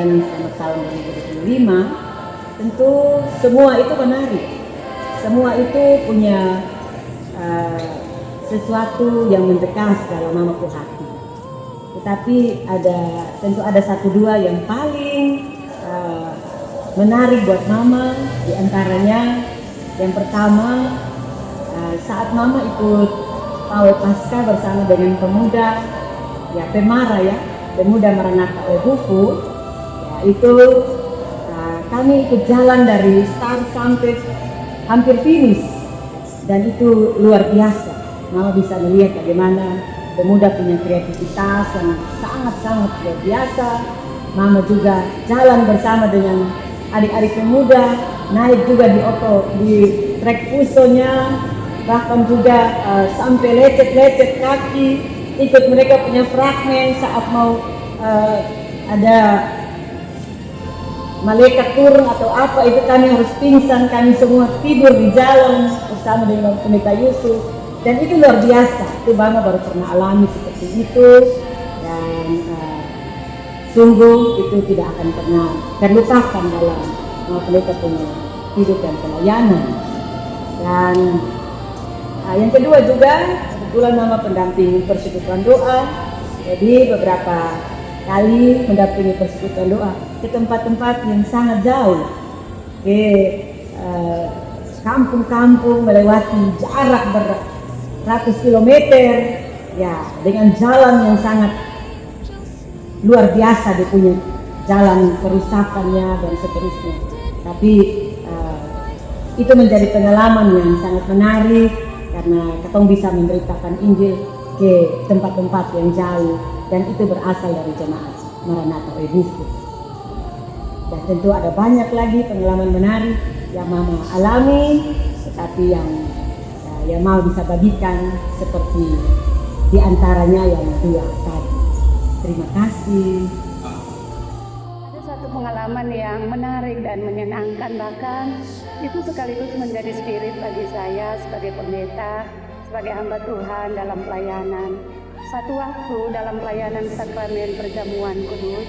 pelayanan selama tahun 2025, tentu semua itu menarik. Semua itu punya sesuatu yang mendekas dalam mamaku hati. Tetapi tentu ada satu dua yang paling menarik buat mama. Di antaranya yang pertama, saat mama ikut pawai Paskah bersama dengan pemuda pemuda Maranatha Oebufu, itu kami ikut jalan dari start sampai hampir finish, dan itu luar biasa. Mama bisa melihat bagaimana pemuda punya kreativitas yang sangat-sangat luar biasa. Mama juga jalan bersama dengan adik-adik pemuda, naik juga di trek fusonya, bahkan juga sampai lecet-lecet kaki, ikut mereka punya fragmen saat mau ada malaikat turun atau apa, itu kami harus pingsan, kami semua tidur di jalan bersama dengan pendeta Yusuf, dan itu luar biasa. Itu mama baru pernah alami seperti itu, dan sungguh itu tidak akan pernah terlupakan dalam pendeta punya hidup dan pelayanan. Dan yang kedua juga, kebetulan mama pendamping persekutuan doa, jadi beberapa kali mendampingi persekutuan doa ke tempat-tempat yang sangat jauh, ke kampung-kampung, melewati jarak beratus kilometer, ya, dengan jalan yang sangat luar biasa. Dia punya jalan kerusakannya dan seterusnya, tapi itu menjadi pengalaman yang sangat menarik karena kita bisa memberitakan Injil ke tempat-tempat yang jauh, dan itu berasal dari jemaat Maranatha Oebufu. Dan tentu ada banyak lagi pengalaman menarik yang mama alami, tetapi yang mau bisa bagikan seperti diantaranya yang dua tadi. Terima kasih. Ada satu pengalaman yang menarik dan menyenangkan, bahkan itu sekaligus menjadi spirit bagi saya sebagai pendeta, sebagai hamba Tuhan dalam pelayanan. Satu waktu dalam pelayanan sakramen perjamuan kudus,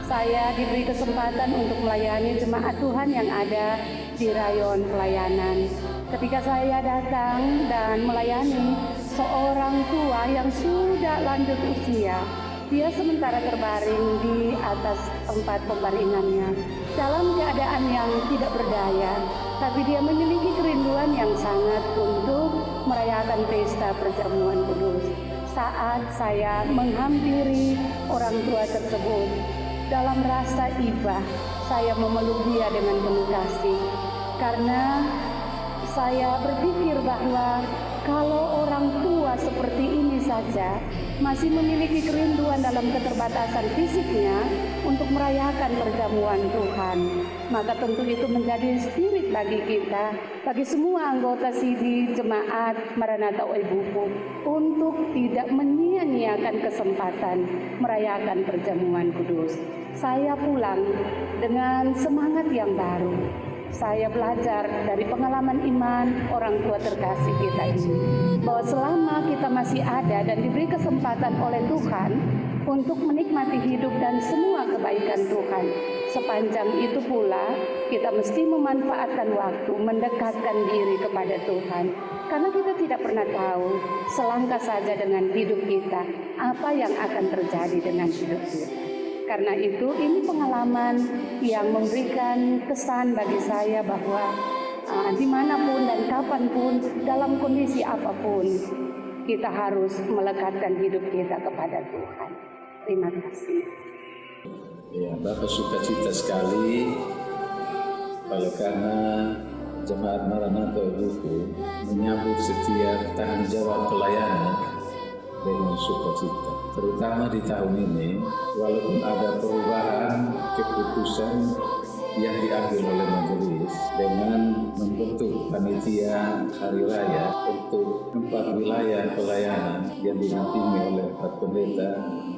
saya diberi kesempatan untuk melayani jemaat Tuhan yang ada di rayon pelayanan. Ketika saya datang dan melayani seorang tua yang sudah lanjut usia, dia sementara terbaring di atas tempat pembaringannya dalam keadaan yang tidak berdaya, tapi dia memiliki kerinduan yang sangat untuk merayakan pesta perjamuan kudus. Saat saya menghampiri orang tua tersebut, dalam rasa iba saya memeluk dia dengan penuh kasih, karena saya berpikir bahwa kalau orang tua seperti ini saja masih memiliki kerinduan dalam keterbatasan fisiknya untuk merayakan perjamuan Tuhan, maka tentu itu menjadi spirit bagi kita, bagi semua anggota CD Jemaat Maranatha Oebufu, untuk tidak menyia-nyiakan kesempatan merayakan perjamuan kudus. Saya pulang dengan semangat yang baru. Saya belajar dari pengalaman iman orang tua terkasih kita ini, bahwa selama kita masih ada dan diberi kesempatan oleh Tuhan untuk menikmati hidup dan semua kebaikan Tuhan, sepanjang itu pula kita mesti memanfaatkan waktu mendekatkan diri kepada Tuhan, karena kita tidak pernah tahu selangkah saja dengan hidup kita apa yang akan terjadi dengan hidup kita. Karena itu ini pengalaman yang memberikan kesan bagi saya bahwa dimanapun dan kapanpun, dalam kondisi apapun, kita harus melekatkan hidup kita kepada Tuhan. Terima kasih. Ya, Bapak sukacita sekali oleh karena Jemaat Maranatha Oebufu menyambut setiap tanggung jawab pelayanan dengan sukacita. Terutama di tahun ini, walaupun ada perubahan keputusan yang diambil oleh majelis dengan membentuk panitia hari raya untuk 4 wilayah pelayanan yang dinampingi oleh 4 pendeta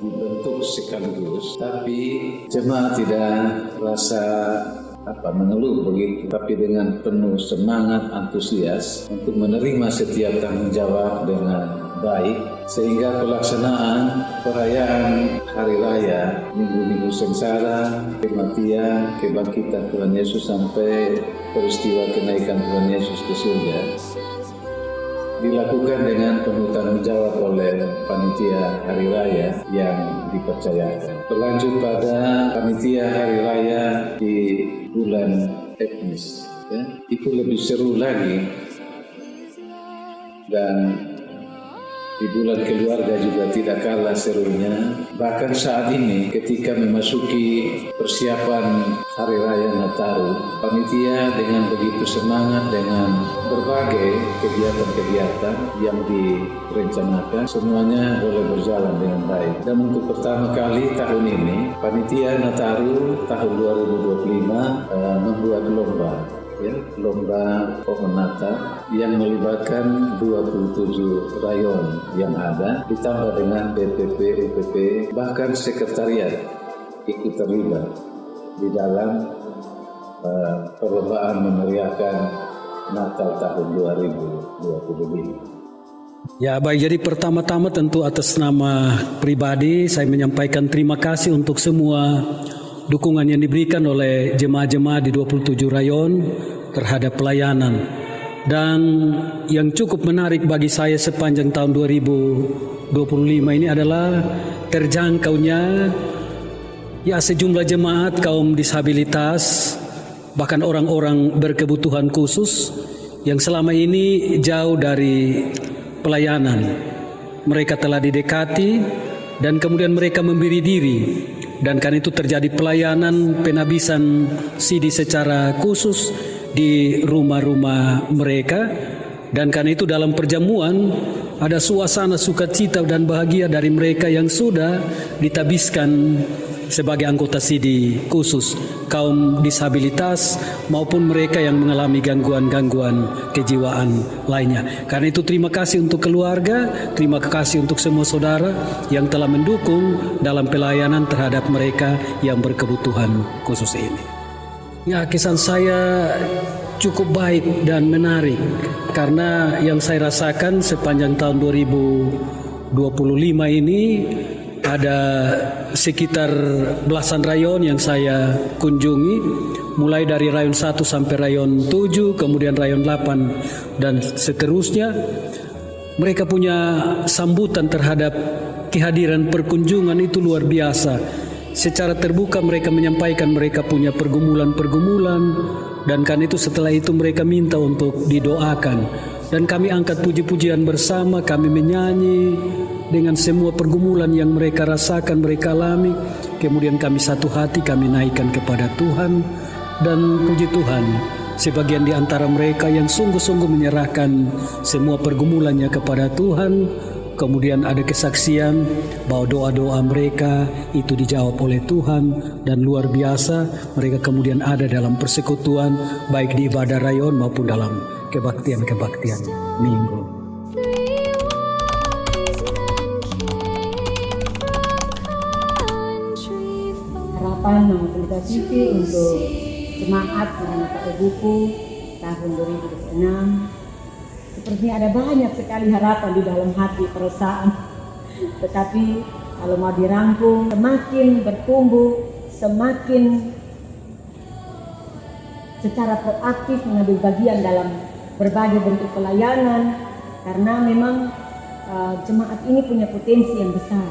dibentuk sekaligus, tapi jemaat tidak rasa mengeluh begitu, tapi dengan penuh semangat antusias untuk menerima setiap tanggung jawab dengan baik sehingga pelaksanaan perayaan Hari Raya Minggu-Minggu Sengsara, kematian, kebangkitan Tuhan Yesus sampai peristiwa kenaikan Tuhan Yesus ke surga dilakukan dengan penuh tanggung jawab oleh panitia Hari Raya yang dipercayakan. Berlanjut pada panitia Hari Raya di bulan etnis, ya, itu lebih seru lagi, dan di bulan keluarga juga tidak kalah serunya. Bahkan saat ini ketika memasuki persiapan Hari Raya Nataru, panitia dengan begitu semangat dengan berbagai kegiatan-kegiatan yang direncanakan, semuanya boleh berjalan dengan baik. Dan untuk pertama kali tahun ini, panitia Nataru tahun 2025 membuat lomba pohon Natal yang melibatkan 27 rayon yang ada, ditambah dengan BPP, UPP, bahkan sekretariat ikut terlibat di dalam perlombaan memeriahkan Natal tahun 2025. Ya baik, jadi pertama-tama tentu atas nama pribadi saya menyampaikan terima kasih untuk semua dukungan yang diberikan oleh jemaah-jemaah di 27 rayon terhadap pelayanan. Dan yang cukup menarik bagi saya sepanjang tahun 2025 ini adalah terjangkaunya sejumlah jemaat kaum disabilitas, bahkan orang-orang berkebutuhan khusus yang selama ini jauh dari pelayanan. Mereka telah didekati dan kemudian mereka memberi diri. Dan karena itu terjadi pelayanan penabisan CD secara khusus di rumah-rumah mereka. Dan karena itu dalam perjamuan ada suasana sukacita dan bahagia dari mereka yang sudah ditabiskan sebagai anggota CD khusus kaum disabilitas maupun mereka yang mengalami gangguan-gangguan kejiwaan lainnya. Karena itu terima kasih untuk keluarga, terima kasih untuk semua saudara yang telah mendukung dalam pelayanan terhadap mereka yang berkebutuhan khusus ini. Ya, kesan saya cukup baik dan menarik karena yang saya rasakan sepanjang tahun 2025 ini ada sekitar belasan rayon yang saya kunjungi, mulai dari rayon 1 sampai rayon 7, kemudian rayon 8 dan seterusnya. Mereka punya sambutan terhadap kehadiran perkunjungan itu luar biasa. Secara terbuka mereka menyampaikan mereka punya pergumulan-pergumulan, dan kan itu setelah itu mereka minta untuk didoakan. Dan kami angkat puji-pujian bersama, kami menyanyi dengan semua pergumulan yang mereka rasakan, mereka alami. Kemudian kami satu hati, kami naikkan kepada Tuhan. Dan puji Tuhan, sebagian di antara mereka yang sungguh-sungguh menyerahkan semua pergumulannya kepada Tuhan. Kemudian ada kesaksian bahwa doa-doa mereka itu dijawab oleh Tuhan. Dan luar biasa, mereka kemudian ada dalam persekutuan, baik di ibadah rayon maupun dalam kebaktian-kebaktian minggu. Harapan Mama Pelita Siti untuk jemaat Maranatha Obuku tahun 2026. Sepertinya ada banyak sekali harapan di dalam hati, perasaan. Tetapi kalau mau dirangkum, semakin bertumbuh, semakin secara proaktif mengambil bagian dalam berbagai bentuk pelayanan, karena memang jemaat ini punya potensi yang besar.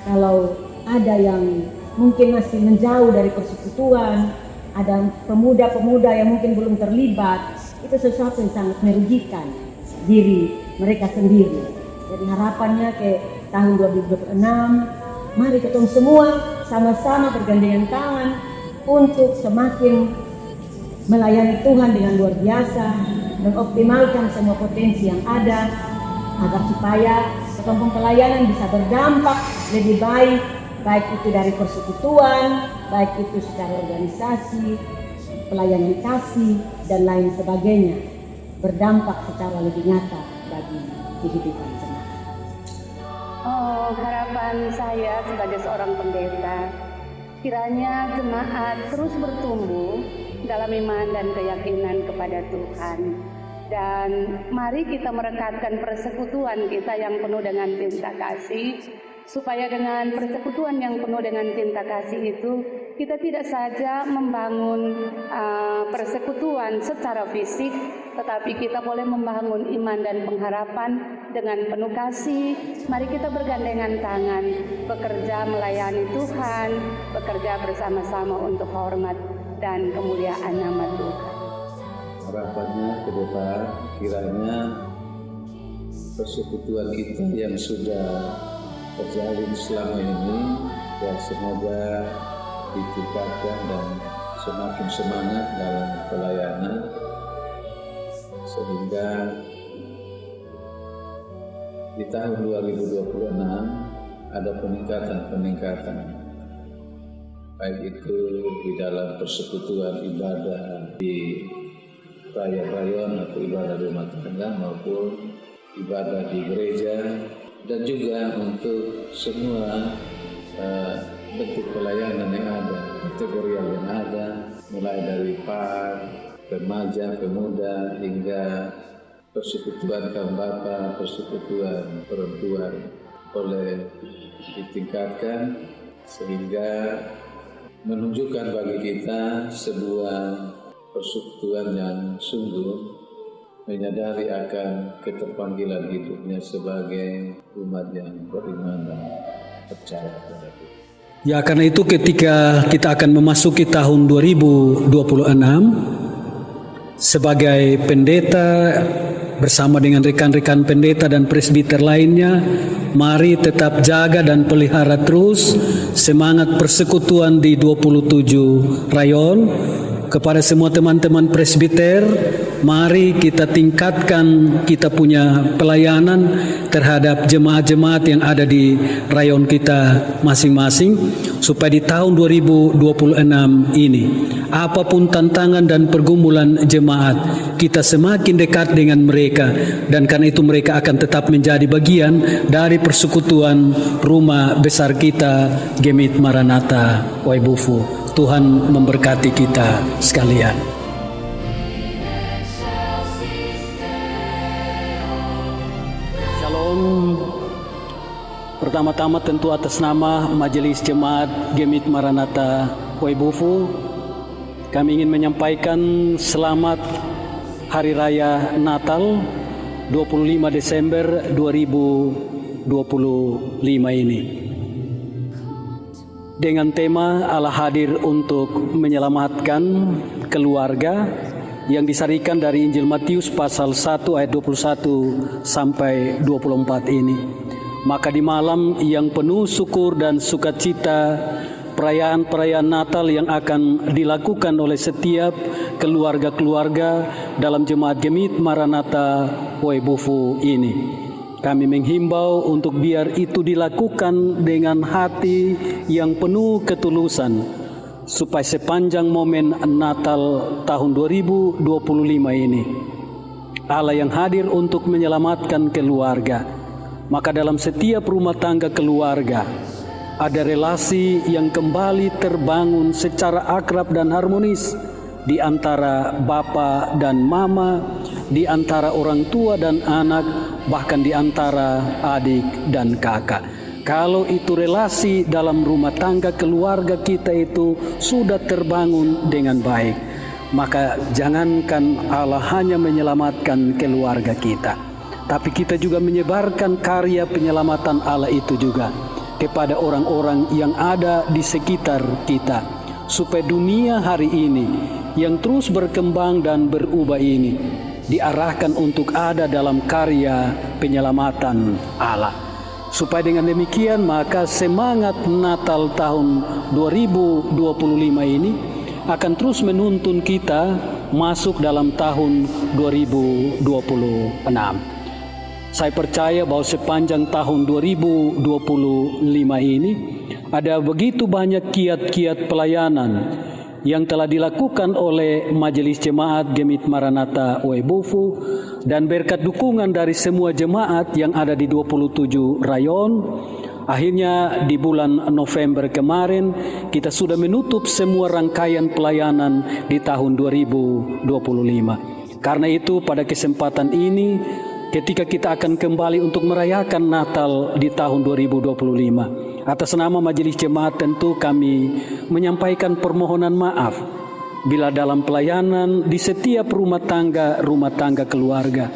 Kalau ada yang mungkin masih menjauh dari persekutuan, ada pemuda-pemuda yang mungkin belum terlibat, itu sesuatu yang sangat merugikan diri mereka sendiri. Jadi harapannya ke tahun 2026, mari ketemu semua sama-sama bergandengan tangan untuk semakin melayani Tuhan dengan luar biasa, mengoptimalkan semua potensi yang ada, agar supaya kelompok pelayanan bisa berdampak lebih baik, baik itu dari persekutuan, baik itu secara organisasi, pelayanan kasih, dan lain sebagainya, berdampak secara lebih nyata bagi kehidupan jemaat. Harapan saya sebagai seorang pendeta, kiranya jemaat terus bertumbuh dalam iman dan keyakinan kepada Tuhan. Dan mari kita merekatkan persekutuan kita yang penuh dengan cinta kasih, supaya dengan persekutuan yang penuh dengan cinta kasih itu, kita tidak saja membangun persekutuan secara fisik, tetapi kita boleh membangun iman dan pengharapan dengan penuh kasih. Mari kita bergandengan tangan, bekerja melayani Tuhan, bekerja bersama-sama untuk hormat dan kemuliaan nama Tuhan. Harapannya ke depan, kiranya persekutuan kita yang sudah terjalin selama ini ya semoga ditingkatkan dan semakin semangat dalam pelayanan, sehingga di tahun 2026 ada peningkatan baik itu di dalam persekutuan ibadah di rayon atau ibadah rumah tangga maupun ibadah di gereja, dan juga untuk semua bentuk pelayanan yang ada, kategorial yang ada, mulai dari par, remaja, pemuda, hingga persekutuan kaum bapa, persekutuan perempuan boleh ditingkatkan sehingga menunjukkan bagi kita sebuah persekutuan yang sungguh menyadari akan keterpanggilan hidupnya sebagai umat yang beriman dan percaya kepada Tuhan. Ya, karena itu ketika kita akan memasuki tahun 2026 sebagai pendeta bersama dengan rekan-rekan pendeta dan presbiter lainnya, mari tetap jaga dan pelihara terus semangat persekutuan di 27 rayon. Kepada semua teman-teman presbiter, mari kita tingkatkan kita punya pelayanan terhadap jemaat-jemaat yang ada di rayon kita masing-masing, supaya di tahun 2026 ini apapun tantangan dan pergumulan jemaat, kita semakin dekat dengan mereka, dan karena itu mereka akan tetap menjadi bagian dari persekutuan rumah besar kita Gemit Maranatha Waibufu. Tuhan memberkati kita sekalian. Shalom. Pertama-tama tentu atas nama Majelis Jemaat Gemit Maranatha Waibufu, kami ingin menyampaikan selamat Hari Raya Natal 25 Desember 2025 ini. Dengan tema Allah hadir untuk menyelamatkan keluarga yang disarikan dari Injil Matius pasal 1 ayat 21 sampai 24 ini. Maka di malam yang penuh syukur dan sukacita, perayaan-perayaan Natal yang akan dilakukan oleh setiap keluarga-keluarga dalam Jemaat Gemit Maranatha Waibufu ini, kami menghimbau untuk biar itu dilakukan dengan hati yang penuh ketulusan, supaya sepanjang momen Natal tahun 2025 ini, Allah yang hadir untuk menyelamatkan keluarga. Maka dalam setiap rumah tangga keluarga ada relasi yang kembali terbangun secara akrab dan harmonis di antara bapa dan mama, di antara orang tua dan anak, bahkan di antara adik dan kakak. Kalau itu relasi dalam rumah tangga keluarga kita itu sudah terbangun dengan baik, maka jangankan Allah hanya menyelamatkan keluarga kita, tapi kita juga menyebarkan karya penyelamatan Allah itu juga kepada orang-orang yang ada di sekitar kita, supaya dunia hari ini yang terus berkembang dan berubah ini diarahkan untuk ada dalam karya penyelamatan Allah. Supaya dengan demikian maka semangat Natal tahun 2025 ini akan terus menuntun kita masuk dalam tahun 2026. Saya percaya bahwa sepanjang tahun 2025 ini ada begitu banyak kiat-kiat pelayanan yang telah dilakukan oleh Majelis Jemaat Gemit Maranatha Waibufu, dan berkat dukungan dari semua jemaat yang ada di 27 rayon, akhirnya di bulan November kemarin kita sudah menutup semua rangkaian pelayanan di tahun 2025. Karena itu pada kesempatan ini, ketika kita akan kembali untuk merayakan Natal di tahun 2025, atas nama Majelis Jemaat tentu kami menyampaikan permohonan maaf bila dalam pelayanan di setiap rumah tangga keluarga,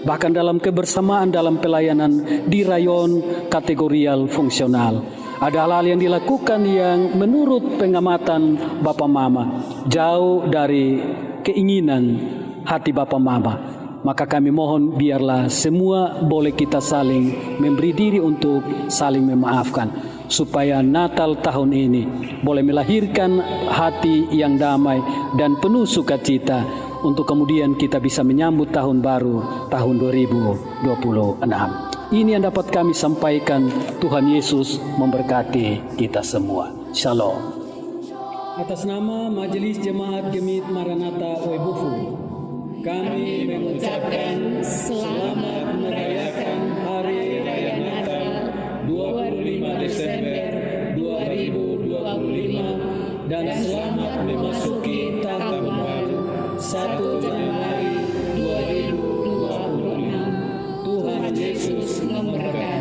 bahkan dalam kebersamaan dalam pelayanan di rayon kategorial fungsional, ada hal-hal yang dilakukan yang menurut pengamatan Bapak Mama jauh dari keinginan hati Bapak Mama. Maka kami mohon biarlah semua boleh kita saling memberi diri untuk saling memaafkan, supaya Natal tahun ini boleh melahirkan hati yang damai dan penuh sukacita, untuk kemudian kita bisa menyambut tahun baru, tahun 2026. Ini yang dapat kami sampaikan. Tuhan Yesus memberkati kita semua. Shalom. Atas nama Majelis Jemaat Gemit Maranatha Oebufu, kami mengucapkan selamat merayakan Hari Raya Natal 25 Desember 2025 dan selamat memasuki tahun baru 1 Januari 2026. Tuhan Yesus memberkati.